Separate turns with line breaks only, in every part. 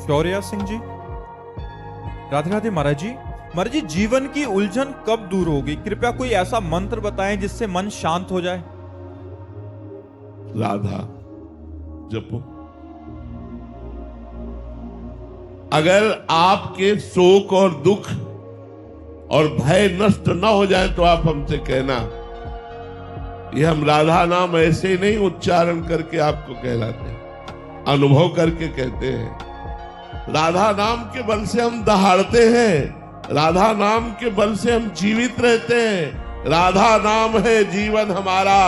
शौर्या सिंह जी। राधे राधे महाराज जी। महाराज जी, जीवन की उलझन कब दूर होगी? कृपया कोई ऐसा मंत्र बताएं जिससे मन शांत हो जाए।
राधा जपो। अगर आपके शोक और दुख और भय नष्ट न हो जाए तो आप हमसे कहना। ये हम राधा नाम ऐसे नहीं उच्चारण करके आपको कहलाते, अनुभव करके कहते हैं। राधा नाम के बल से हम दहाड़ते हैं, राधा नाम के बल से हम जीवित रहते हैं। राधा नाम है जीवन हमारा,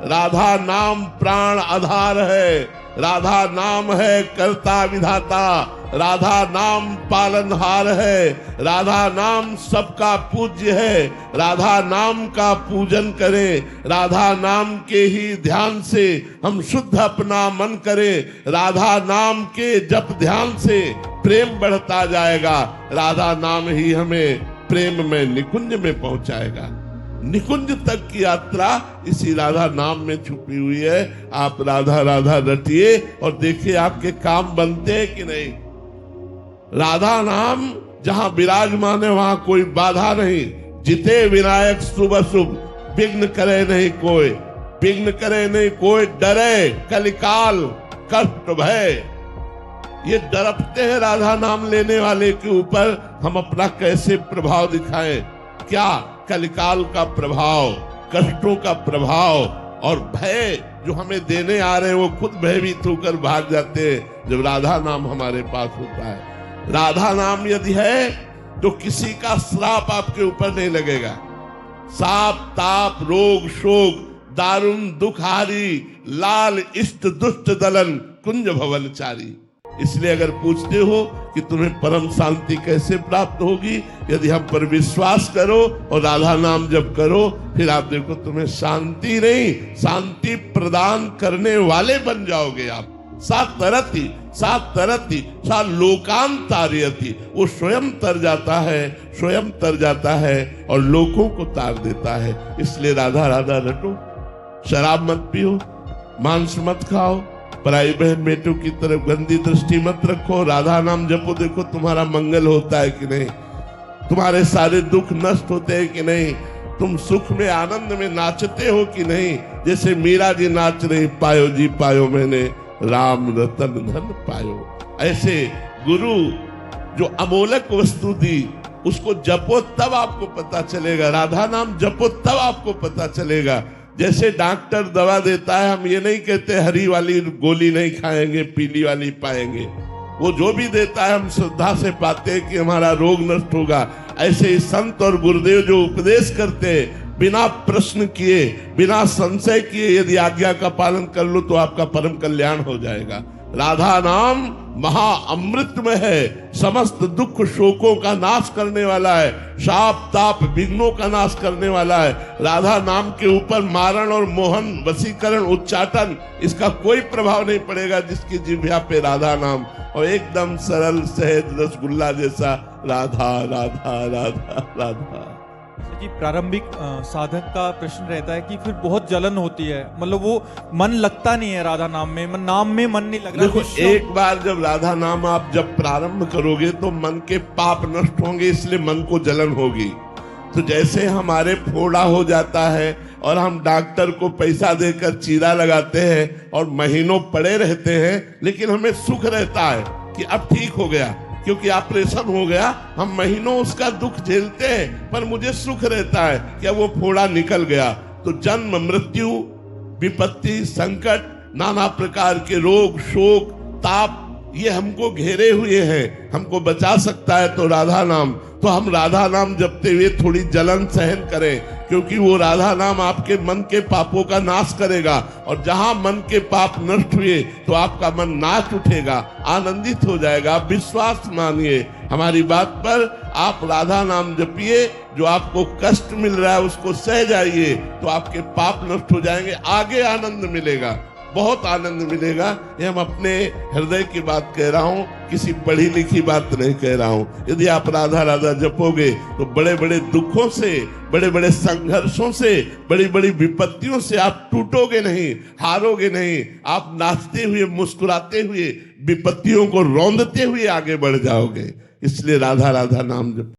राधा नाम प्राण आधार है, राधा नाम है कर्ता विधाता, राधा नाम पालनहार है, राधा नाम सबका पूज्य है। राधा नाम का पूजन करें, राधा नाम के ही ध्यान से हम शुद्ध अपना मन करें। राधा नाम के जप ध्यान से प्रेम बढ़ता जाएगा। राधा नाम ही हमें प्रेम में निकुंज में पहुंचाएगा। निकुंज तक की यात्रा इसी राधा नाम में छुपी हुई है। आप राधा राधा रटिए और देखिए आपके काम बनते हैं कि नहीं। राधा नाम जहां विराजमान है वहां कोई बाधा नहीं। जिते विनायक शुभ शुभ, विघ्न करे नहीं कोई, विघ्न करे नहीं कोई। डरे कलिकाल कष्ट भय, ये डरते हैं राधा नाम लेने वाले के ऊपर। हम अपना कैसे प्रभाव दिखाएं? क्या कलिकाल का प्रभाव, कष्टों का प्रभाव और भय जो हमें देने आ रहे हैं वो खुद भयभीत होकर भाग जाते हैं जब राधा नाम हमारे पास होता है। राधा नाम यदि है तो किसी का श्राप आपके ऊपर नहीं लगेगा। साप ताप रोग शोक दारुण दुखारी, लाल इष्ट दुष्ट दलन कुंज भवनचारी। इसलिए अगर पूछते हो कि तुम्हें परम शांति कैसे प्राप्त होगी, यदि हम पर विश्वास करो और राधा नाम जप करो, फिर आप देखो तुम्हें शांति नहीं शांति प्रदान करने वाले बन जाओगे आप। सा तरती सा लोकांतार्यति, वो स्वयं तर जाता है, स्वयं तर जाता है और लोगों को तार देता है। इसलिए राधा राधा रटो, शराब मत पियो, मांस मत खाओ, पराई बहन बेटों की तरफ गंदी दृष्टि मत रखो। राधा नाम जपो, देखो तुम्हारा मंगल होता है कि नहीं, तुम्हारे सारे दुख नष्ट होते हैं कि नहीं, तुम सुख में आनंद में नाचते हो कि नहीं। जैसे मीरा जी नाच रही, पायो जी पायो मैंने राम रतन धन पायो। ऐसे गुरु जो अमोलक वस्तु दी उसको जपो तब आपको पता चलेगा। राधा नाम जपो तब आपको पता चलेगा। जैसे डॉक्टर दवा देता है, हम ये नहीं कहते हरी वाली गोली नहीं खाएंगे पीली वाली पाएंगे। वो जो भी देता है हम श्रद्धा से पाते हैं कि हमारा रोग नष्ट होगा। ऐसे ही संत और गुरुदेव जो उपदेश करते हैं, बिना प्रश्न किए बिना संशय किए यदि आज्ञा का पालन कर लो तो आपका परम कल्याण हो जाएगा। राधा नाम महा अमृत में है, समस्त दुख शोकों का नाश करने वाला है, शाप ताप विघ्नों का नाश करने वाला है। राधा नाम के ऊपर मारण और मोहन वशीकरण उच्चाटन इसका कोई प्रभाव नहीं पड़ेगा जिसकी जिह्वा पे राधा नाम, और एकदम सरल सहज रसगुल्ला जैसा राधा राधा राधा राधा।
जी, प्रारंभिक साधक का प्रश्न रहता है कि फिर बहुत जलन होती है, मतलब वो मन लगता नहीं है राधा नाम में, नाम में मन नहीं लग रहा।
देखो, एक बार जब राधा नाम आप जब प्रारंभ करोगे तो मन के पाप नष्ट होंगे, इसलिए मन को जलन होगी। तो जैसे हमारे फोड़ा हो जाता है और हम डॉक्टर को पैसा देकर चीरा लगाते हैं और महीनों पड़े रहते हैं, लेकिन हमें सुख रहता है कि अब ठीक हो गया क्योंकि ऑपरेशन हो गया। हम महीनों उसका दुख झेलते हैं पर मुझे सुख रहता है कि अब वो फोड़ा निकल गया। तो जन्म मृत्यु विपत्ति संकट नाना प्रकार के रोग शोक ताप ये हमको घेरे हुए हैं, हमको बचा सकता है तो राधा नाम। तो हम राधा नाम जपते हुए थोड़ी जलन सहन करें, क्योंकि वो राधा नाम आपके मन के पापों का नाश करेगा। और जहां मन के पाप नष्ट हुए तो आपका मन नाच उठेगा, आनंदित हो जाएगा। आप विश्वास मानिए हमारी बात पर, आप राधा नाम जपिए। जो आपको कष्ट मिल रहा है उसको सह जाइए तो आपके पाप नष्ट हो जाएंगे, आगे आनंद मिलेगा। बहुत आनंद मिलेगा। ये हम अपने हृदय की बात कह रहा हूं, किसी पढ़ी लिखी बात नहीं कह रहा हूं। यदि आप राधा राधा जपोगे तो बड़े बड़े दुखों से, बड़े बड़े संघर्षों से, बड़ी बड़ी विपत्तियों से आप टूटोगे नहीं, हारोगे नहीं। आप नाचते हुए, मुस्कुराते हुए, विपत्तियों को रौंदते हुए आगे बढ़ जाओगे। इसलिए राधा राधा नाम जप